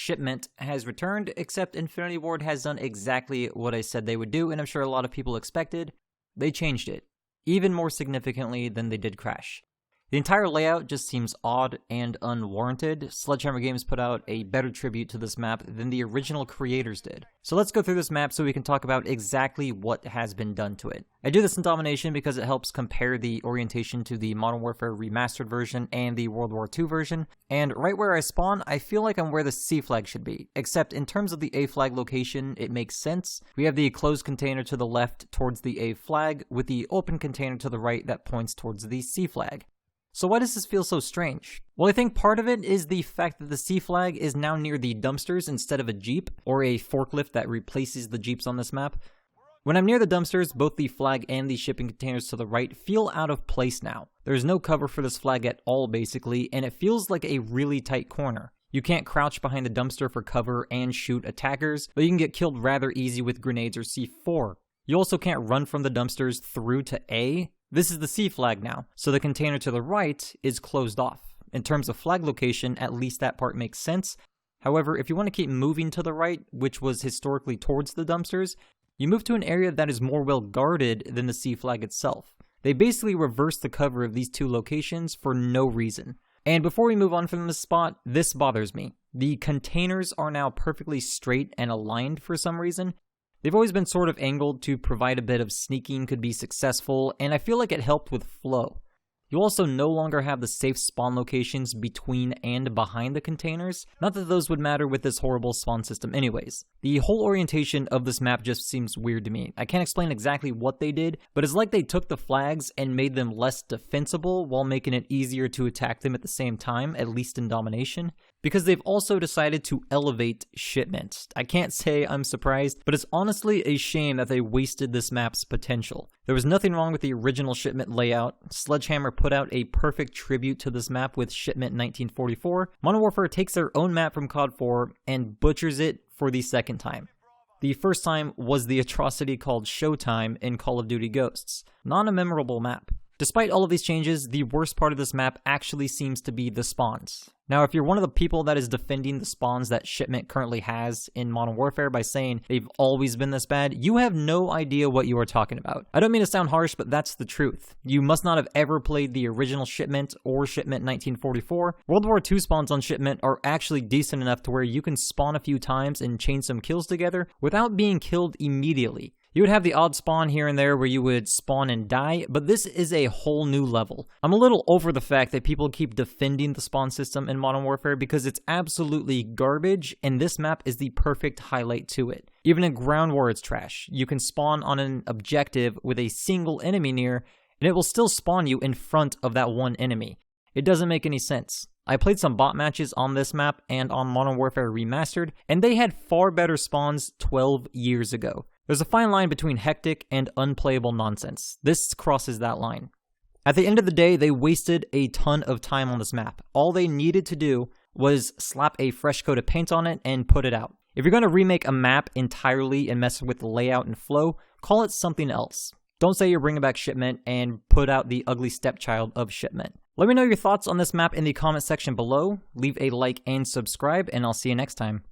Shipment has returned, except Infinity Ward has done exactly what I said they would do, and I'm sure a lot of people expected. They changed it, even more significantly than they did Crash. The entire layout just seems odd and unwarranted. Sledgehammer Games put out a better tribute to this map than the original creators did. So let's go through this map so we can talk about exactly what has been done to it. I do this in Domination because it helps compare the orientation to the Modern Warfare Remastered version and the World War II version. And right where I spawn, I feel like I'm where the C flag should be. Except in terms of the A flag location, it makes sense. We have the closed container to the left towards the A flag, with the open container to the right that points towards the C flag. So why does this feel so strange? Well, I think part of it is the fact that the C flag is now near the dumpsters instead of a Jeep, or a forklift that replaces the Jeeps on this map. When I'm near the dumpsters, both the flag and the shipping containers to the right feel out of place now. There's no cover for this flag at all, basically, and it feels like a really tight corner. You can't crouch behind the dumpster for cover and shoot attackers, but you can get killed rather easy with grenades or C4. You also can't run from the dumpsters through to A. This is the C flag now, so the container to the right is closed off. In terms of flag location, at least that part makes sense. However, if you want to keep moving to the right, which was historically towards the dumpsters, you move to an area that is more well guarded than the C flag itself. They basically reversed the cover of these two locations for no reason. And before we move on from this spot, this bothers me. The containers are now perfectly straight and aligned for some reason. They've always been sort of angled to provide a bit of sneaking could be successful, and I feel like it helped with flow. You also no longer have the safe spawn locations between and behind the containers. Not that those would matter with this horrible spawn system anyways. The whole orientation of this map just seems weird to me. I can't explain exactly what they did, but it's like they took the flags and made them less defensible while making it easier to attack them at the same time, at least in Domination. Because they've also decided to elevate Shipment. I can't say I'm surprised, but it's honestly a shame that they wasted this map's potential. There was nothing wrong with the original Shipment layout. Sledgehammer put out a perfect tribute to this map with Shipment 1944. Modern Warfare takes their own map from COD 4 and butchers it for the second time. The first time was the atrocity called Showtime in Call of Duty Ghosts. Not a memorable map. Despite all of these changes, the worst part of this map actually seems to be the spawns. Now, if you're one of the people that is defending the spawns that Shipment currently has in Modern Warfare by saying they've always been this bad, you have no idea what you are talking about. I don't mean to sound harsh, but that's the truth. You must not have ever played the original Shipment or Shipment 1944. World War II spawns on Shipment are actually decent enough to where you can spawn a few times and chain some kills together without being killed immediately. You would have the odd spawn here and there where you would spawn and die, but this is a whole new level. I'm a little over the fact that people keep defending the spawn system in Modern Warfare because it's absolutely garbage, and this map is the perfect highlight to it. Even in Ground War, it's trash. You can spawn on an objective with a single enemy near, and it will still spawn you in front of that one enemy. It doesn't make any sense. I played some bot matches on this map and on Modern Warfare Remastered, and they had far better spawns 12 years ago. There's a fine line between hectic and unplayable nonsense. This crosses that line. At the end of the day, they wasted a ton of time on this map. All they needed to do was slap a fresh coat of paint on it and put it out. If you're going to remake a map entirely and mess with the layout and flow, call it something else. Don't say you're bringing back Shipment and put out the ugly stepchild of Shipment. Let me know your thoughts on this map in the comment section below. Leave a like and subscribe, and I'll see you next time.